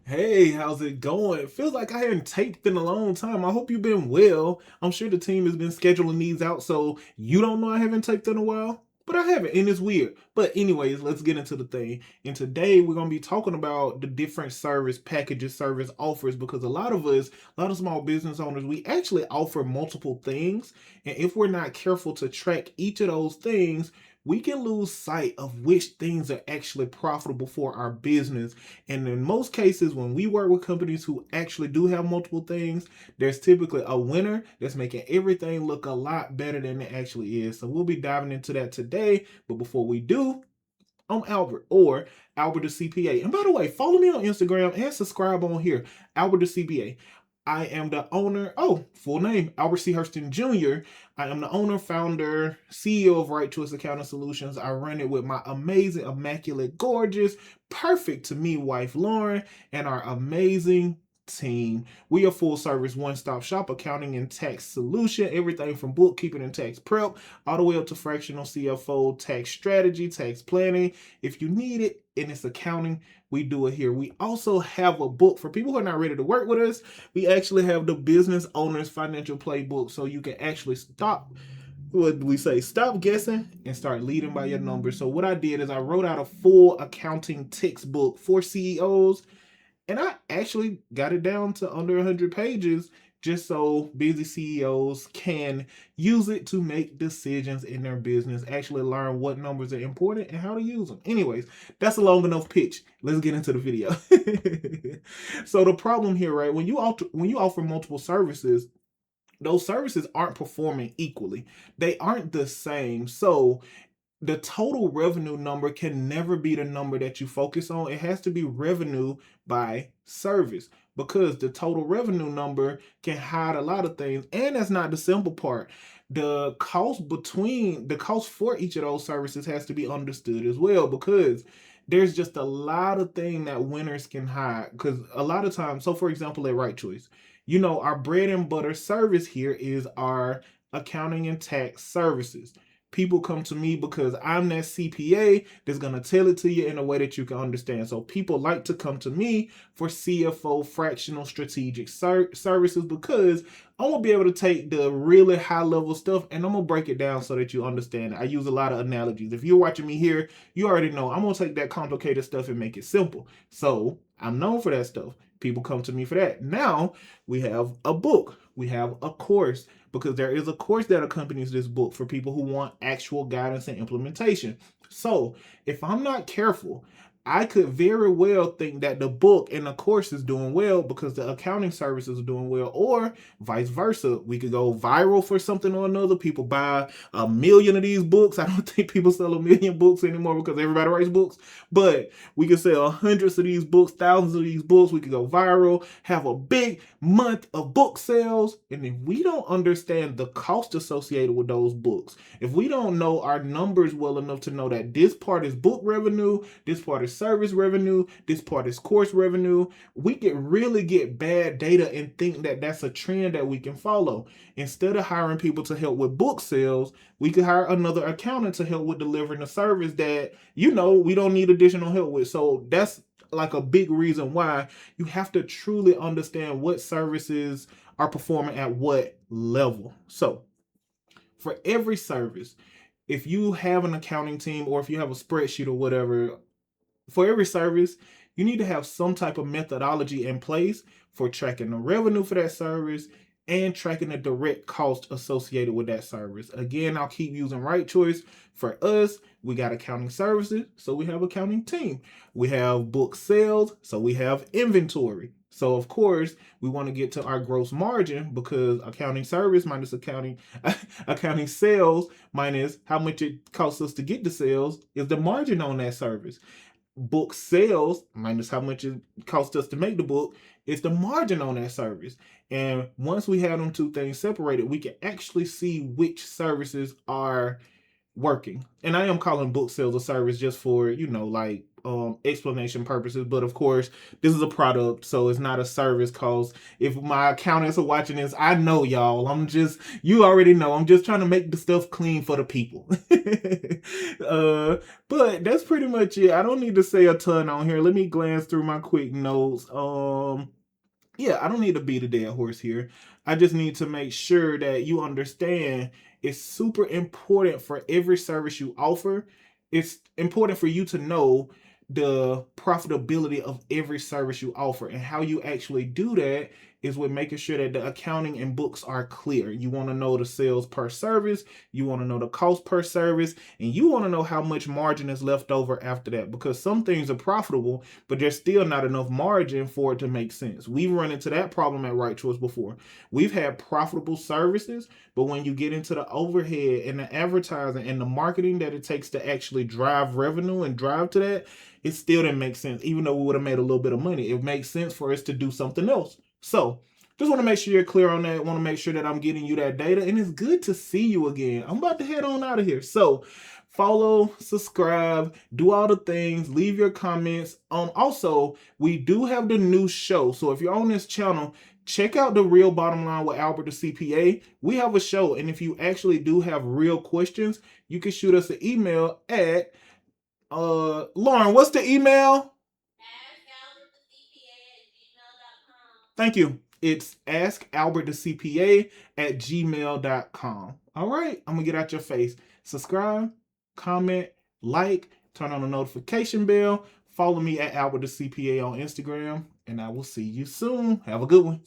Hey, how's it going? It feels like I hadn't taped in a long time. I hope you've been well. I'm sure the team has been scheduling these out, so you don't know I haven't taped in a while. But I haven't, and it's weird. But anyways, let's get into the thing. And today we're gonna be talking about the different service packages, service offers, because a lot of us, a lot of small business owners, we actually offer multiple things. And if we're not careful to track each of those things, we can lose sight of which things are actually profitable for our business. And in most cases, when we work with companies who actually do have multiple things, there's typically a winner that's making everything look a lot better than it actually is. So we'll be diving into that today. But before we do, I'm Albert or Albert the CPA. And by the way, follow me on Instagram and subscribe on here, Albert the CPA. I am the owner, full name, Albert C. Hurston Jr. I am the owner, founder, CEO of Right Choice Accounting Solutions. I run it with my amazing, immaculate, gorgeous, perfect to me wife, Lauren, and our amazing team. We are full service one stop shop accounting and tax solution, everything from bookkeeping and tax prep all the way up to fractional CFO, tax strategy, tax planning. If you need it and it's accounting, we do it here. We also have a book for people who are not ready to work with us. We actually have the Business Owner's Financial Playbook, so you can actually stop guessing and start leading by your numbers. So what I did is I wrote out a full accounting textbook for CEOs, and I actually got it down to under 100 pages just so busy CEOs can use it to make decisions in their business, actually learn what numbers are important and how to use them. Anyways, that's a long enough pitch. Let's get into the video. So the problem here, right? When you offer multiple services, those services aren't performing equally. They aren't the same. So the total revenue number can never be the number that you focus on. It has to be revenue by service, because the total revenue number can hide a lot of things. And that's not the simple part. The cost for each of those services has to be understood as well, because there's just a lot of things that winners can hide. Because a lot of times, so for example, at Right Choice, our bread and butter service here is our accounting and tax services. People come to me because I'm that CPA that's going to tell it to you in a way that you can understand. So people like to come to me for CFO fractional strategic services, because I'm going to be able to take the really high level stuff and I'm going to break it down so that you understand it. I use a lot of analogies. If you're watching me here, you already know I'm going to take that complicated stuff and make it simple. So I'm known for that stuff. People come to me for that. Now we have a book, we have a course, because there is a course that accompanies this book for people who want actual guidance and implementation. So if I'm not careful, I could very well think that the book and the course is doing well because the accounting services are doing well, or vice versa. We could go viral for something or another. People buy 1,000,000 of these books. I don't think people sell 1,000,000 books anymore because everybody writes books, but we could sell hundreds of these books, thousands of these books. We could go viral, have a big month of book sales. And if we don't understand the cost associated with those books, if we don't know our numbers well enough to know that this part is book revenue, this part is service revenue, this part is course revenue, we can really get bad data and think that that's a trend that we can follow. Instead of hiring people to help with book sales, we could hire another accountant to help with delivering a service that we don't need additional help with. So that's like a big reason why you have to truly understand what services are performing at what level. So for every service, if you have an accounting team or if you have a spreadsheet or whatever, for every service, you need to have some type of methodology in place for tracking the revenue for that service and tracking the direct cost associated with that service. Again, I'll keep using Right Choice. For us, we got accounting services, so we have accounting team. We have book sales, so we have inventory. So of course, we want to get to our gross margin, because accounting service minus accounting sales minus how much it costs us to get the sales is the margin on that service. Book sales minus how much it costs us to make the book is the margin on that service. And once we have them two things separated, we can actually see which services are working. And I am calling book sales a service just for, like explanation purposes. But of course, this is a product, so it's not a service. Cause if my accountants are watching this, I know y'all. You already know. I'm just trying to make the stuff clean for the people. But that's pretty much it. I don't need to say a ton on here. Let me glance through my quick notes. Yeah, I don't need to beat a dead horse here. I just need to make sure that you understand it's super important for every service you offer. It's important for you to know the profitability of every service you offer, and how you actually do that is with making sure that the accounting and books are clear. You want to know the sales per service, you want to know the cost per service, and you want to know how much margin is left over after that, because some things are profitable, but there's still not enough margin for it to make sense. We've run into that problem at Right Choice before. We've had profitable services, but when you get into the overhead and the advertising and the marketing that it takes to actually drive revenue and drive to that, it still didn't make sense. Even though we would have made a little bit of money, it makes sense for us to do something else. So just want to make sure you're clear on that. Want to make sure that I'm getting you that data. And it's good to see you again. I'm about to head on out of here. So follow, subscribe, do all the things, leave your comments. Also, we do have the new show. So if you're on this channel, check out The Real Bottom Line with Albert the CPA. We have a show. And if you actually do have real questions, you can shoot us an email at Lauren, what's the email? Thank you. It's askalbertthecpa@gmail.com. All right, I'm gonna get out your face. Subscribe, comment, like, turn on the notification bell. Follow me at Albert the CPA on Instagram, and I will see you soon. Have a good one.